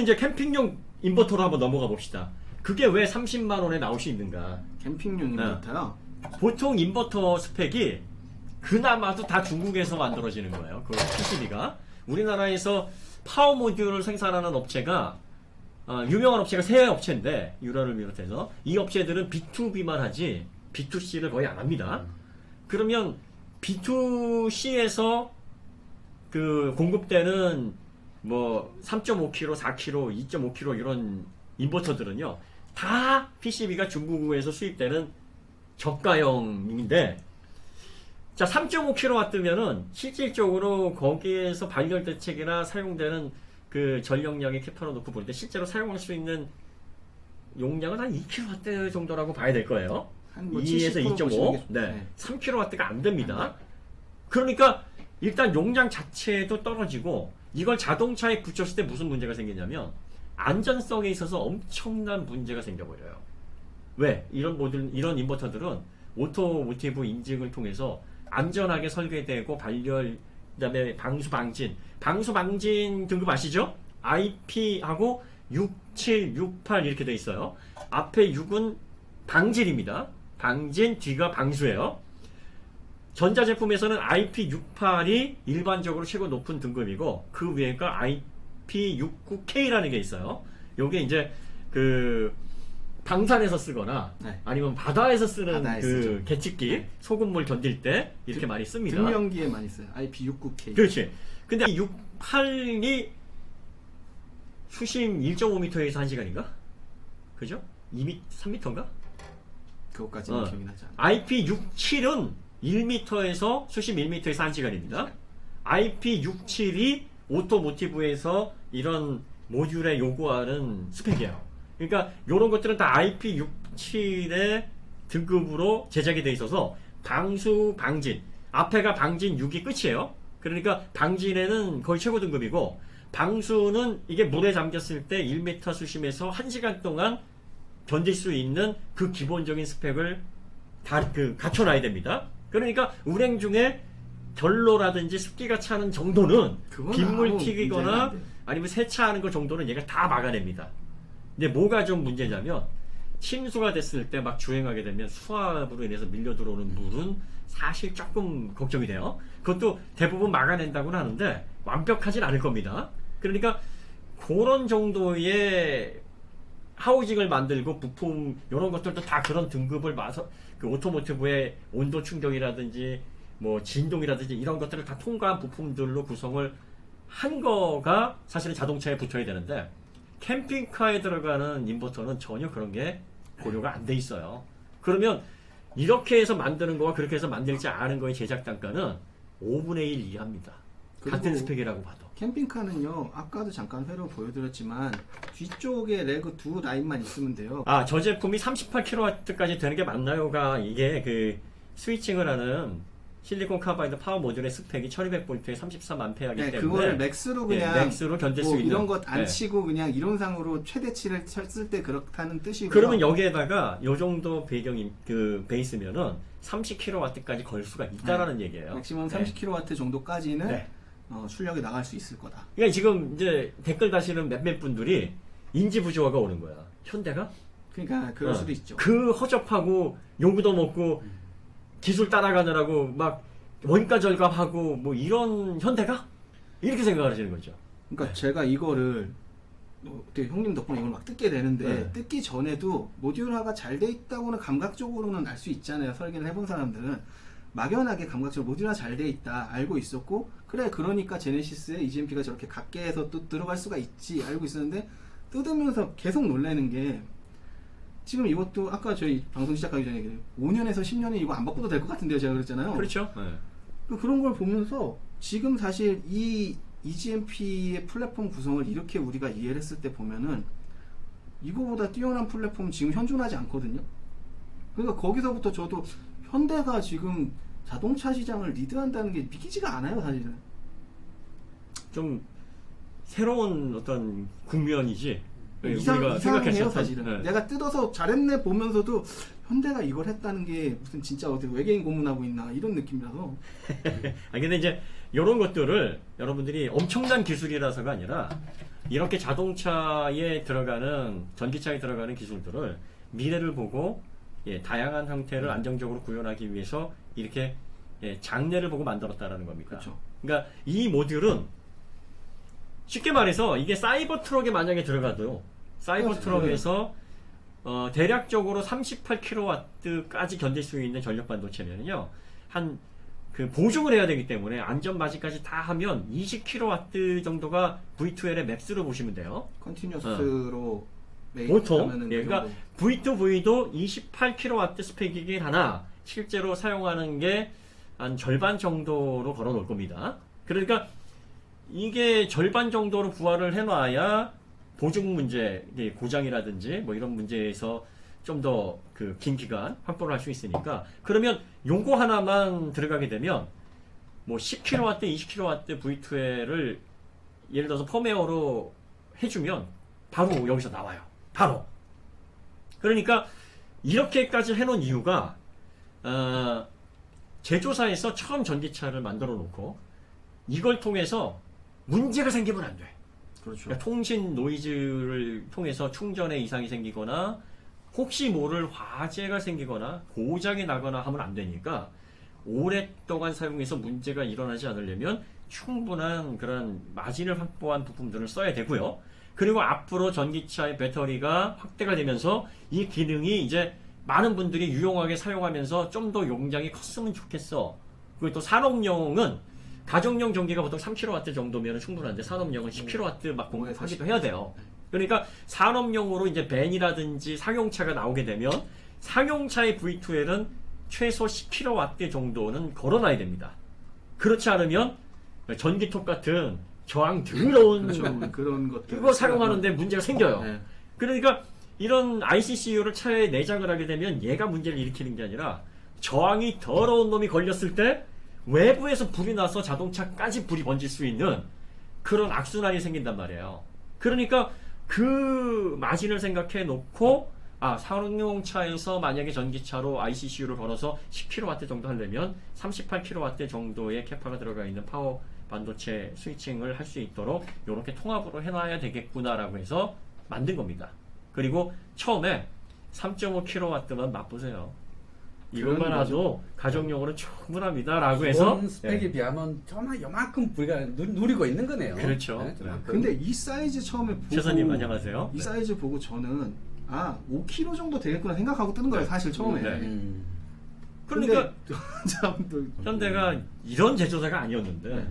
이제 캠핑용 인버터로 한번 넘어가 봅시다. 그게 왜 30만 원에 나올 수 있는가? 캠핑용 인버터요? 보통 인버터 스펙이 그나마도 다 중국에서 만들어지는 거예요. 그 PCB가. 우리나라에서 파워 모듈을 생산하는 업체가 유명한 업체가 세 업체인데 유라를 비롯해서 이 업체들은 B2B만 하지 B2C를 거의 안 합니다. 그러면 B2C에서 그 공급되는 뭐 3.5kg, 4kg, 2.5kg 이런 인버터들은요 다 PCB가 중국에서 수입되는 저가형인데, 자 3.5kW면은 실질적으로 거기에서 발열 대책이나 사용되는 그 전력량의 캐파로 놓고 볼 때 실제로 사용할 수 있는 용량은 한 2kW 정도라고 봐야 될 거예요. 한뭐 2에서 2.5. 네. 3kW가 안 됩니다. 그러니까 일단 용량 자체도 떨어지고 이걸 자동차에 붙였을 때 무슨 문제가 생기냐면 안전성에 있어서 엄청난 문제가 생겨버려요. 왜? 이런 인버터들은 오토모티브 인증을 통해서 안전하게 설계되고 발열, 그다음에 방수 방진 등급 아시죠? IP하고 6, 7, 6, 8 이렇게 돼 있어요. 앞에 6은 방진입니다. 방진, 뒤가 방수예요. 전자제품에서는 IP68이 일반적으로 최고 높은 등급이고 그 위에가 IP69K라는 게 있어요. 요게 이제 그 방산에서 쓰거나 네. 아니면 바다에서 쓰는 바다에 그 쓰죠. 계측기, 네. 소금물 견딜 때 이렇게 많이 씁니다. 등면기에 많이 써요. IP69K. 그렇지. 근데 68이 수심 1.5m에서 1시간인가? 그죠? 3m인가? 그것까지는 기억이 나지 않아요. IP67은 1m에서 수심 1m에서 1시간입니다. IP67이 오토모티브에서 이런 모듈에 요구하는 스펙이에요. 그러니까 이런 것들은 다 IP67의 등급으로 제작이 돼 있어서 방수, 방진, 앞에가 방진 6이 끝이에요. 그러니까 방진에는 거의 최고 등급이고 방수는 이게 물에 잠겼을 때 1m 수심에서 1시간 동안 견딜 수 있는 그 기본적인 스펙을 다 갖춰놔야 됩니다. 그러니까 운행 중에 결로라든지 습기가 차는 정도는 그건 빗물 아무 문제가 튀기거나 안 돼요. 아니면 세차하는 것 정도는 얘가 다 막아냅니다. 근데 뭐가 좀 문제냐면 침수가 됐을 때 막 주행하게 되면 수압으로 인해서 밀려 들어오는 물은 사실 조금 걱정이 돼요. 그것도 대부분 막아낸다고는 하는데 완벽하진 않을 겁니다. 그러니까 그런 정도의 하우징을 만들고 부품 이런 것들도 다 그런 등급을 맞서 그 오토모티브의 온도 충격이라든지 뭐 진동이라든지 이런 것들을 다 통과한 부품들로 구성을 한 거가 사실은 자동차에 붙어야 되는데 캠핑카에 들어가는 인버터는 전혀 그런 게 고려가 안 돼 있어요. 그러면 이렇게 해서 만드는 거와 그렇게 해서 만들지 않은 거의 제작 단가는 5분의 1 이하입니다. 같은 스펙이라고 봐도. 캠핑카는요, 아까도 잠깐 회로 보여드렸지만 뒤쪽에 레그 두 라인만 있으면 돼요. 저 제품이 38kW까지 되는 게 맞나요가 이게 그 스위칭을 하는 실리콘 카바이드 파워 모듈의 스펙이 1200V에 33A이기 네, 때문에 그거를 맥스로 그냥 맥스로 견딜 수 있는 이런 것 안 네. 치고 그냥 이론상으로 최대치를 쓸 때 그렇다는 뜻이고요. 그러면 여기에다가 요 정도 배경인 그 베이스면은 30kW까지 걸 수가 있다라는 얘기예요. 맥시멈 네. 30kW 정도까지는 네. 출력이 나갈 수 있을 거다. 그러니까 지금 이제 댓글 다시는 몇몇 분들이 인지 부조화가 오는 거야. 현대가? 그러니까 그럴 수도 있죠. 그 허접하고 요구도 먹고 기술 따라가느라고 막 원가 절감하고 뭐 이런 현대가? 이렇게 생각하시는 거죠. 그러니까 제가 이거를 어떻게 형님 덕분에 이걸 막 뜯게 되는데 네. 뜯기 전에도 모듈화가 잘 돼 있다고는 감각적으로는 알 수 있잖아요. 설계를 해본 사람들은 막연하게 감각적으로 모듈화 잘 돼 있다 알고 있었고, 그래 그러니까 제네시스에 EGMP가 저렇게 각계해서 또 들어갈 수가 있지 알고 있었는데, 뜯으면서 계속 놀라는 게 지금 이것도 아까 저희 방송 시작하기 전에 5년에서 10년은 이거 안 바꿔도 될 것 같은데요, 제가 그랬잖아요. 그렇죠. 네. 그런 걸 보면서 지금 사실 이 EGMP의 플랫폼 구성을 이렇게 우리가 이해를 했을 때 보면은 이거보다 뛰어난 플랫폼 지금 현존하지 않거든요. 그러니까 거기서부터 저도 현대가 지금 자동차 시장을 리드한다는 게 믿기지가 않아요, 사실은. 좀 새로운 어떤 국면이지. 이상해요, 생각했을 때. 사실은. 네. 내가 뜯어서 잘했네 보면서도 현대가 이걸 했다는 게 무슨 진짜 어디 외계인 고문하고 있나 이런 느낌이라서. 근데 이제 이런 것들을 여러분들이 엄청난 기술이라서가 아니라 이렇게 자동차에 들어가는 전기차에 들어가는 기술들을 미래를 보고 다양한 형태를 안정적으로 구현하기 위해서 이렇게 장래를 보고 만들었다라는 겁니다. 그렇죠. 그러니까 이 모듈은 쉽게 말해서 이게 사이버 트럭에 만약에 들어가도 사이버 그렇죠. 트럭에서 대략적으로 38kW까지 견딜 수 있는 전력 반도체면요 한 그 보증을 해야 되기 때문에 안전 마진까지 다 하면 20kW 정도가 V2L의 맥스로 보시면 돼요. 컨티뉴어스로 보통 하면은 그 그러니까 정도. V2V도 28kW 스펙이긴 하나 실제로 사용하는 게 한 절반 정도로 걸어 놓을 겁니다. 그러니까 이게 절반 정도로 부하를 해놔야 보증 문제, 고장이라든지 뭐 이런 문제에서 좀 더 그 긴 기간 확보를 할 수 있으니까 그러면 요거 하나만 들어가게 되면 뭐 10kW, 20kW V2L을 예를 들어서 펌웨어로 해주면 바로 여기서 나와요. 바로. 그러니까 이렇게까지 해놓은 이유가 제조사에서 처음 전기차를 만들어 놓고 이걸 통해서 문제가 생기면 안 돼. 그렇죠. 그러니까 통신 노이즈를 통해서 충전에 이상이 생기거나 혹시 모를 화재가 생기거나 고장이 나거나 하면 안 되니까 오랫동안 사용해서 문제가 일어나지 않으려면 충분한 그런 마진을 확보한 부품들을 써야 되고요. 그리고 앞으로 전기차의 배터리가 확대가 되면서 이 기능이 이제 많은 분들이 유용하게 사용하면서 좀 더 용량이 컸으면 좋겠어. 그리고 또 산업용은 가정용 전기가 보통 3kW 정도면 충분한데 산업용은 10kW 막 공급하기도 해야 돼요. 그러니까 산업용으로 이제 벤이라든지 상용차가 나오게 되면 상용차의 V2L은 최소 10kW 정도는 걸어놔야 됩니다. 그렇지 않으면 전기톱 같은 저항 더러운 그렇죠. 그런 것들 그거 사용하는데 문제가 생겨요. 네. 그러니까 이런 ICCU를 차에 내장을 하게 되면 얘가 문제를 일으키는 게 아니라 저항이 더러운 놈이 걸렸을 때 외부에서 불이 나서 자동차까지 불이 번질 수 있는 그런 악순환이 생긴단 말이에요. 그러니까 그 마진을 생각해 놓고 상용차에서 만약에 전기차로 ICCU를 걸어서 10kW 정도 하려면 38kW 정도의 캐파가 들어가 있는 파워 반도체 스위칭을 할 수 있도록 이렇게 통합으로 해놔야 되겠구나라고 해서 만든 겁니다. 그리고 처음에 3.5kW만 맛보세요. 이것만 그런 해도 가정용으로 충분합니다라고 해서 기본 스펙에 비하면 정말 요만큼 우리가 누리고 있는 거네요. 그렇죠. 네, 그만큼. 근데 이 사이즈 처음에 보고 최선님 안녕하세요. 이 사이즈 보고 저는 5kg 정도 되겠구나 생각하고 뜨는 거예요. 사실 처음에. 네. 근데 그러니까 참 또 현대가 이런 제조사가 아니었는데 네.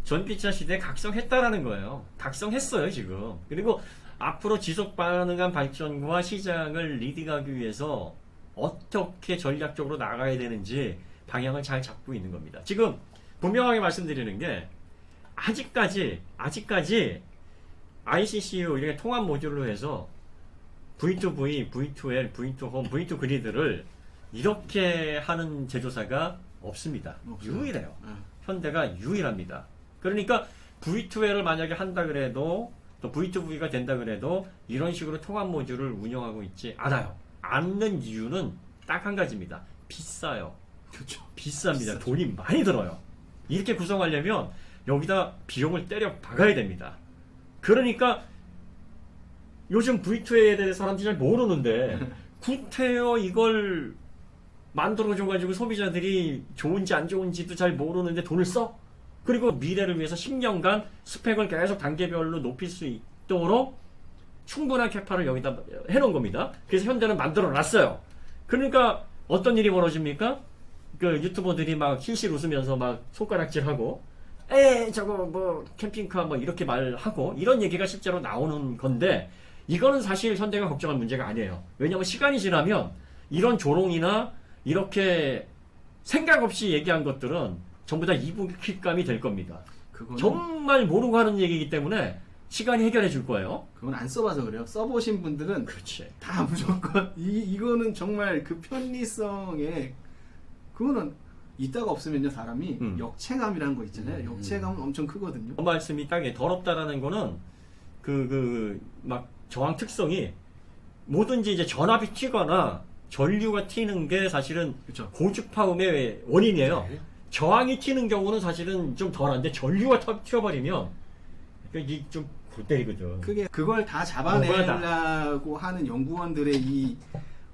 전기차 시대에 각성했다라는 거예요. 각성했어요 지금. 그리고 앞으로 지속 가능한 발전과 시장을 리딩하기 위해서 어떻게 전략적으로 나가야 되는지 방향을 잘 잡고 있는 겁니다. 지금 분명하게 말씀드리는 게 아직까지 ICCU 이렇게 통합 모듈로 해서 V2V, V2L, V2Home, V2 그리드를 이렇게 하는 제조사가 없습니다. 없어요. 유일해요. 네. 현대가 유일합니다. 그러니까 V2L을 만약에 한다 그래도 또 V2V가 된다 그래도 이런 식으로 통합 모듈을 운영하고 있지 않아요. 않는 이유는 딱 한 가지입니다. 비싸요. 그렇죠. 비쌉니다. 비싸죠. 돈이 많이 들어요. 이렇게 구성하려면 여기다 비용을 때려 박아야 됩니다. 그러니까 요즘 V2에 대해 사람들이 잘 모르는데 구태여 이걸 만들어줘가지고 소비자들이 좋은지 안 좋은지도 잘 모르는데 돈을 써? 그리고 미래를 위해서 10년간 스펙을 계속 단계별로 높일 수 있도록 충분한 캐파를 여기다 해놓은 겁니다. 그래서 현대는 만들어 놨어요. 그러니까 어떤 일이 벌어집니까? 그 유튜버들이 막 실실 웃으면서 막 손가락질하고 저거 뭐 캠핑카 뭐 이렇게 말하고 이런 얘기가 실제로 나오는 건데 이거는 사실 현대가 걱정할 문제가 아니에요. 왜냐하면 시간이 지나면 이런 조롱이나 이렇게 생각 없이 얘기한 것들은 전부 다 이북킬감이 될 겁니다. 그거는 정말 모르고 하는 얘기이기 때문에 시간이 해결해 줄 거예요. 그건 안 써봐서 그래요. 써보신 분들은 그렇지. 다 무조건 이거는 정말 그 편리성에 그거는 있다가 없으면요 사람이 역체감이라는 거 있잖아요. 역체감은 엄청 크거든요. 그 말씀이 딱에 더럽다라는 거는 막 저항 특성이 뭐든지 이제 전압이 튀거나 전류가 튀는 게 사실은 그렇죠. 고주파음의 원인이에요. 네. 저항이 튀는 경우는 사실은 좀 덜한데 전류가 튀어버리면 이게 좀 골 때리거든. 그걸 다 잡아내려고 하는 연구원들의 이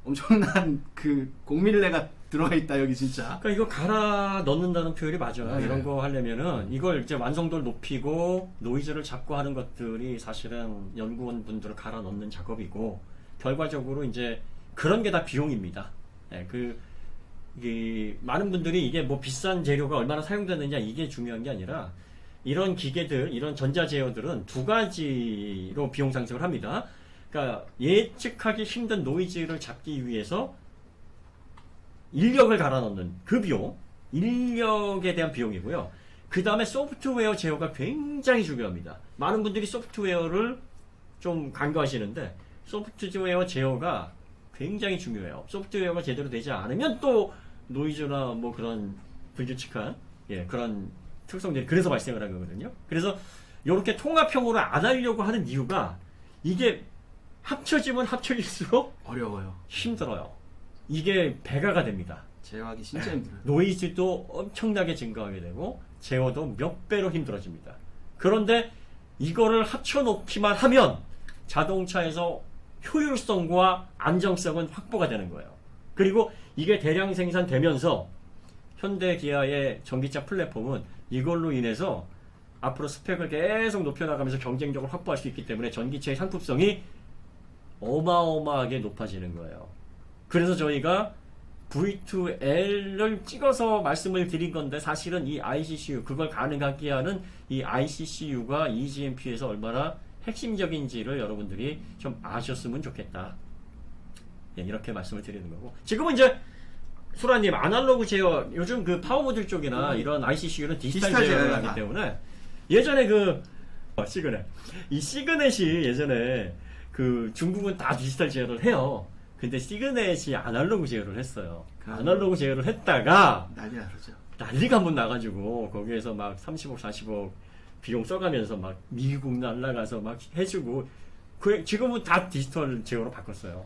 엄청난 그 공밀레가 들어있다 여기 진짜. 그러니까 이거 갈아 넣는다는 표현이 맞아요. 네. 이런 거 하려면은 이걸 이제 완성도를 높이고 노이즈를 잡고 하는 것들이 사실은 연구원 분들을 갈아 넣는 작업이고 결과적으로 이제 그런 게 다 비용입니다. 예, 이게 많은 분들이 이게 뭐 비싼 재료가 얼마나 사용되느냐 이게 중요한 게 아니라 이런 기계들, 이런 전자 제어들은 두 가지로 비용 상승을 합니다. 그러니까 예측하기 힘든 노이즈를 잡기 위해서 인력을 갈아 넣는 그 비용, 인력에 대한 비용이고요. 그 다음에 소프트웨어 제어가 굉장히 중요합니다. 많은 분들이 소프트웨어를 좀 간과하시는데 소프트웨어 제어가 굉장히 중요해요. 소프트웨어가 제대로 되지 않으면 또 노이즈나 뭐 그런 불규칙한 그런 특성들이 그래서 발생을 한 거거든요. 그래서 이렇게 통합형으로 안 하려고 하는 이유가 이게 합쳐지면 합쳐질수록 어려워요. 힘들어요. 이게 배가가 됩니다. 제어하기 진짜 힘들어요. 노이즈도 엄청나게 증가하게 되고 제어도 몇 배로 힘들어집니다. 그런데 이거를 합쳐놓기만 하면 자동차에서 효율성과 안정성은 확보가 되는 거예요. 그리고 이게 대량 생산되면서 현대 기아의 전기차 플랫폼은 이걸로 인해서 앞으로 스펙을 계속 높여나가면서 경쟁력을 확보할 수 있기 때문에 전기차의 상품성이 어마어마하게 높아지는 거예요. 그래서 저희가 V2L을 찍어서 말씀을 드린 건데 사실은 이 ICCU 그걸 가능하게 하는 이 ICCU가 eGMP에서 얼마나 핵심적인지를 여러분들이 좀 아셨으면 좋겠다. 이렇게 말씀을 드리는 거고 지금은 이제 수라님 아날로그 제어 요즘 그 파워모듈 쪽이나 이런 ICCU는 디지털 제어를 제어가. 하기 때문에 예전에 시그넷 이 시그넷이 예전에 그 중국은 다 디지털 제어를 해요. 근데 시그넷이 아날로그 제어를 했어요. 아날로그 제어를 했다가 난리 나죠. 난리가 한번 나가지고 거기에서 막 30억 40억 비용 써가면서 막 미국 날라가서 막 해주고 지금은 다 디지털 제어로 바꿨어요.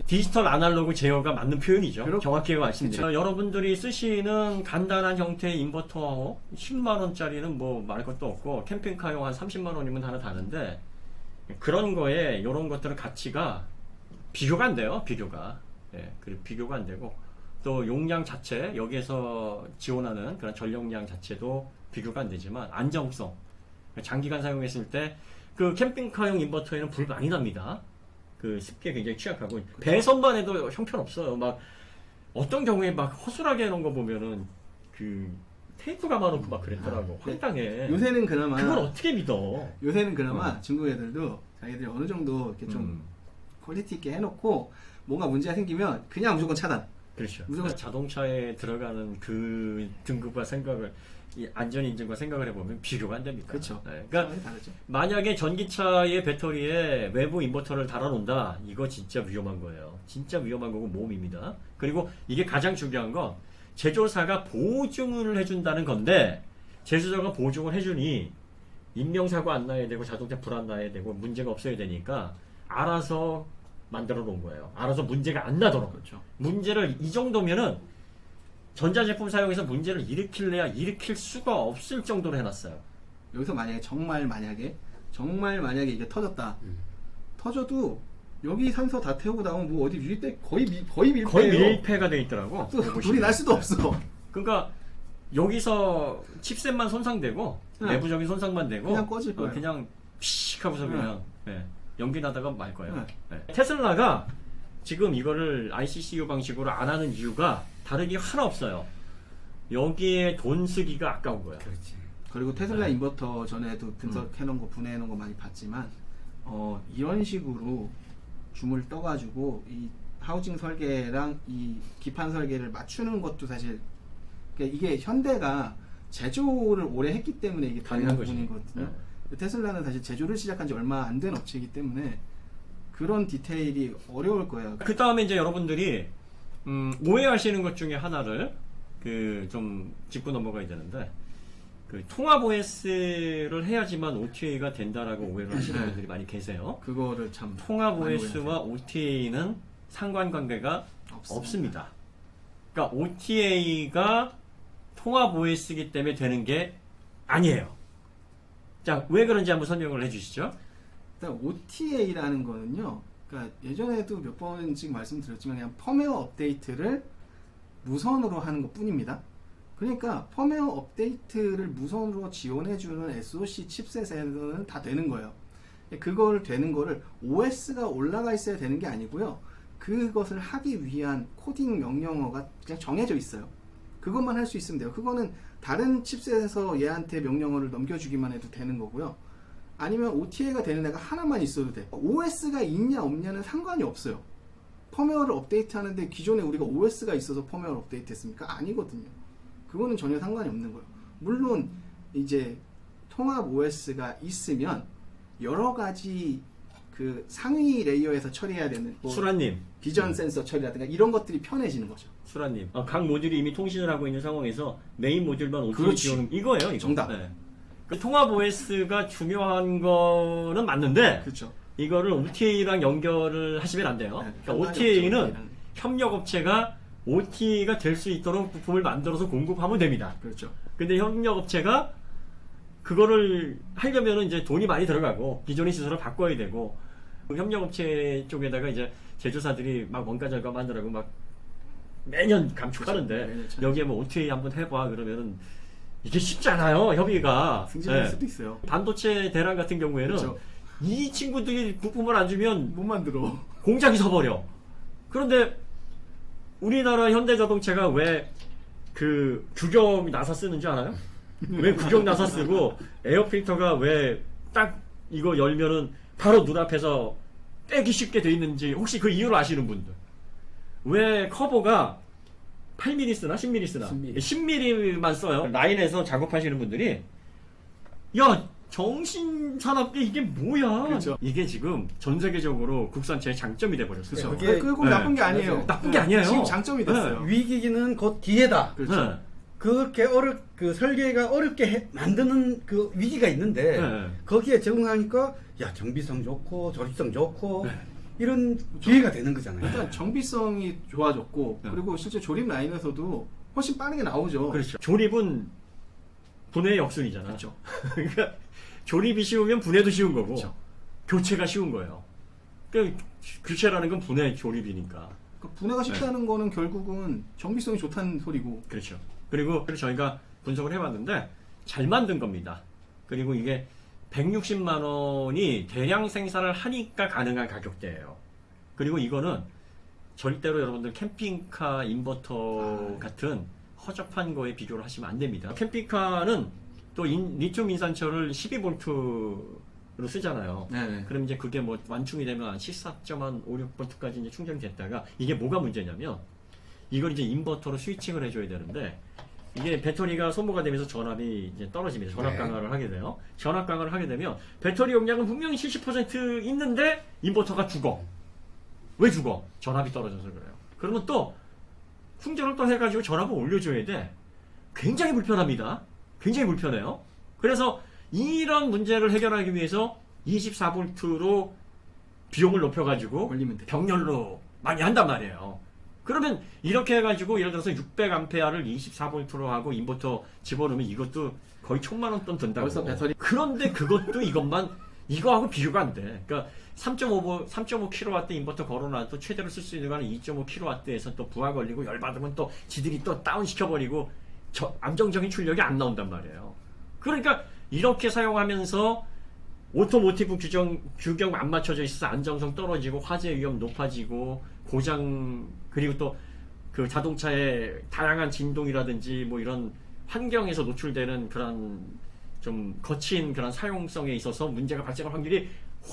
디지털 아날로그 제어가 맞는 표현이죠. 정확히 말씀드리면 여러분들이 쓰시는 간단한 형태의 인버터 10만원짜리는 뭐 말할 것도 없고 캠핑카용 한 30만원이면 하나 다른데 그런 거에 이런 것들은 가치가 비교가 안 돼요. 비교가 비교가 안 되고 또 용량 자체 여기에서 지원하는 그런 전력량 자체도 비교가 안 되지만 안정성 장기간 사용했을 때 그 캠핑카용 인버터에는 불 많이 납니다. 그 습기에 굉장히 취약하고 배선만 해도 형편없어요. 막 어떤 경우에 막 허술하게 해놓은 거 보면은 그 테이프 감아놓고 막 그랬더라고. 황당해. 요새는 그나마 그걸 어떻게 믿어? 요새는 그나마 중국 애들도 자기들이 어느 정도 이렇게 좀 퀄리티 있게 해놓고 뭔가 문제가 생기면 그냥 무조건 차단. 그렇죠. 무조건 자동차에 들어가는 그 등급과 생각을 이 안전 인증과 생각을 해보면 비교가 안 됩니다. 그렇죠. 그러니까 다르죠. 만약에 전기차의 배터리에 외부 인버터를 달아놓는다, 이거 진짜 위험한 거예요. 진짜 위험한 거고 모험입니다. 그리고 이게 가장 중요한 건 제조사가 보증을 해준다는 건데 제조사가 보증을 해주니 인명사고 안 나야 되고 자동차 불 안 나야 되고 문제가 없어야 되니까 알아서 만들어 놓은 거예요. 알아서 문제가 안 나도록. 그렇죠. 문제를 이 정도면은 전자제품 사용해서 문제를 일으킬래야 일으킬 수가 없을 정도로 해놨어요. 여기서 정말 만약에 이게 터졌다. 터져도 여기 산소 다 태우고 나오면 뭐 어디 밀폐 거의 밀폐예요. 거의 밀폐가 돼 있더라고. 또 불이 날 수도 없어. 그러니까 여기서 칩셋만 손상되고 내부적인 손상만 되고 그냥 꺼질 거예요. 그냥 픽 하고서 그냥 연기 나다가 말 거예요. 테슬라가 지금 이거를 ICCU 방식으로 안 하는 이유가 다른 게 하나 없어요. 여기에 돈 쓰기가 아까운 거야. 그렇지. 그리고 테슬라 인버터 전에도 분석해놓은 거 분해해놓은 거 많이 봤지만 이런 식으로 줌을 떠가지고 이 하우징 설계랑 이 기판 설계를 맞추는 것도 사실 그러니까 이게 현대가 제조를 오래 했기 때문에 이게 가능한 부분이거든요. 테슬라는 사실 제조를 시작한 지 얼마 안 된 업체이기 때문에 그런 디테일이 어려울 거예요. 그 다음에 이제 여러분들이 오해하시는 것 중에 하나를 좀 짚고 넘어가야 되는데 통합 OS를 해야지만 OTA가 된다라고 오해를 하시는 분들이 많이 계세요. 그거를 참 통합 OS와 OTA는 상관관계가 없습니다. 그러니까 OTA가 통합 OS이기 때문에 되는 게 아니에요. 자, 왜 그런지 한번 설명을 해주시죠. 일단 OTA라는 거는요. 그러니까 예전에도 몇 번씩 말씀드렸지만 그냥 펌웨어 업데이트를 무선으로 하는 것뿐입니다. 그러니까 펌웨어 업데이트를 무선으로 지원해주는 SoC 칩셋에는 다 되는 거예요. 그걸 되는 거를 OS가 올라가 있어야 되는 게 아니고요. 그것을 하기 위한 코딩 명령어가 그냥 정해져 있어요. 그것만 할 수 있으면 돼요. 그거는 다른 칩셋에서 얘한테 명령어를 넘겨주기만 해도 되는 거고요. 아니면 OTA가 되는 애가 하나만 있어도 돼. OS가 있냐 없냐는 상관이 없어요. 펌웨어를 업데이트 하는데 기존에 우리가 OS가 있어서 펌웨어를 업데이트 했습니까? 아니거든요. 그거는 전혀 상관이 없는 거예요. 물론 이제 통합 OS가 있으면 여러 가지 그 상위 레이어에서 처리해야 되는 뭐 수라님, 비전 센서 처리라든가 이런 것들이 편해지는 거죠. 수라님. 각 모듈이 이미 통신을 하고 있는 상황에서 메인 모듈만 OTA 그렇지. 지원은 이거예요. 이거. 정답. 네. 그 통합 OS가 중요한 거는 맞는데 그렇죠. 이거를 OTA랑 연결을 하시면 안 돼요. 네, 그러니까 OTA는 협력업체가 OTA가 될 수 있도록 부품을 만들어서 공급하면 됩니다. 그렇죠. 근데 협력업체가 그거를 하려면은 이제 돈이 많이 들어가고 기존의 시설을 바꿔야 되고 그 협력업체 쪽에다가 이제 제조사들이 막 원가 절감하느라고 막 매년 감축하는데 그렇죠. 여기에 뭐 OTA 한번 해봐 그러면은 이게 쉽지 않아요 협의가. 승진할 네. 수도 있어요. 반도체 대란 같은 경우에는 그렇죠. 이 친구들이 부품을 안 주면 못 만들어. 공장이 서버려. 그런데 우리나라 현대자동차가 왜 그 규격 나사 쓰는지 알아요? 왜 규격 나사 쓰고 에어필터가 왜 딱 이거 열면은 바로 눈앞에서 빼기 쉽게 돼 있는지 혹시 그 이유를 아시는 분들? 왜 커버가 8mm 쓰나 10mm 쓰나 10mm. 10mm만 써요. 라인에서 작업하시는 분들이 야 정신산업계 이게 뭐야? 그렇죠. 이게 지금 전 세계적으로 국산차의 장점이 돼버렸어요. 그렇죠. 그게- 그거 네. 나쁜 게 아니에요. 맞아요. 나쁜 게 아니에요. 지금 장점이 됐어요. 위기기는 곧 기회다. 그렇죠. 네. 그렇게 그 설계가 어렵게 만드는 그 위기가 있는데 네. 거기에 적응하니까 야 정비성 좋고 조립성 좋고 네. 이런 기회가 되는 거잖아요. 일단 정비성이 좋아졌고 네. 그리고 실제 조립 라인에서도 훨씬 빠르게 나오죠. 그렇죠. 조립은 분해의 역순이잖아. 그렇죠. 그러니까 조립이 쉬우면 분해도 쉬운 거고 그렇죠. 교체가 쉬운 거예요. 그러니까 교체라는 건 분해 조립이니까. 그러니까 분해가 쉽다는 거는 결국은 정비성이 좋다는 소리고. 그렇죠. 그리고 저희가 분석을 해봤는데 잘 만든 겁니다. 그리고 이게 160만 원이 대량 생산을 하니까 가능한 가격대예요. 그리고 이거는 절대로 여러분들 캠핑카 인버터 같은 허접한 거에 비교를 하시면 안 됩니다. 캠핑카는 또 리튬 인산철을 12V로 쓰잖아요. 네. 그럼 이제 그게 뭐 완충이 되면 14.56V까지 이제 충전이 됐다가 이게 뭐가 문제냐면 이걸 이제 인버터로 스위칭을 해줘야 되는데 이게 배터리가 소모가 되면서 전압이 이제 떨어집니다. 전압 네. 강화를 하게 돼요. 전압 강화를 하게 되면 배터리 용량은 분명히 70% 있는데 인버터가 죽어. 왜 죽어? 전압이 떨어져서 그래요. 그러면 또 충전을 또 해가지고 전압을 올려줘야 돼. 굉장히 불편합니다. 굉장히 불편해요. 그래서 이런 문제를 해결하기 위해서 24V로 비용을 높여가지고 올리면 돼. 병렬로 많이 한단 말이에요. 그러면 이렇게 해가지고 예를 들어서 600A를 24V로 하고 인버터 집어넣으면 이것도 거의 1000만 원 돈 든다고. 벌써 배터리- 그런데 그것도 이거하고 비교가 안 돼. 그러니까 3.5kW 인버터 걸어놔도 최대로 쓸 수 있는 거는 2.5kW에서 또 부하 걸리고 열받으면 또 지들이 또 다운 시켜버리고 안정적인 출력이 안 나온단 말이에요. 그러니까 이렇게 사용하면서 오토모티브 규격 안 맞춰져 있어서 안정성 떨어지고 화재 위험 높아지고 고장 그리고 또 그 자동차의 다양한 진동이라든지 뭐 이런 환경에서 노출되는 그런 좀 거친 그런 사용성에 있어서 문제가 발생할 확률이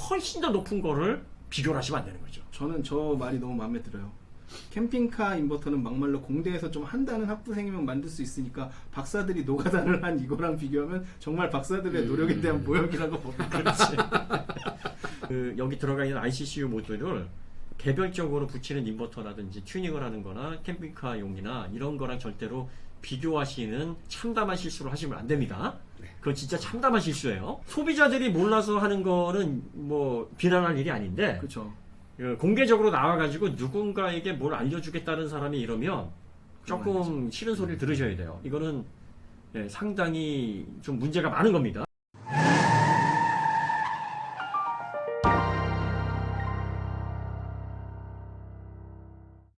훨씬 더 높은 거를 비교를 하시면 안 되는 거죠. 저는 저 말이 너무 마음에 들어요. 캠핑카 인버터는 막말로 공대에서 좀 한다는 학부생이면 만들 수 있으니까 박사들이 노가다를 한 이거랑 비교하면 정말 박사들의 노력에 대한 모욕이라고 봅니다. 그렇지. 여기 들어가 있는 ICCU 모듈을 개별적으로 붙이는 인버터라든지 튜닝을 하는 거나 캠핑카용이나 이런 거랑 절대로 비교하시는 참담한 실수를 하시면 안 됩니다. 그건 진짜 참담한 실수예요. 소비자들이 몰라서 하는 거는 뭐 비난할 일이 아닌데 그렇죠. 공개적으로 나와가지고 누군가에게 뭘 알려주겠다는 사람이 이러면 조금 싫은 소리를 들으셔야 돼요. 이거는 상당히 좀 문제가 많은 겁니다.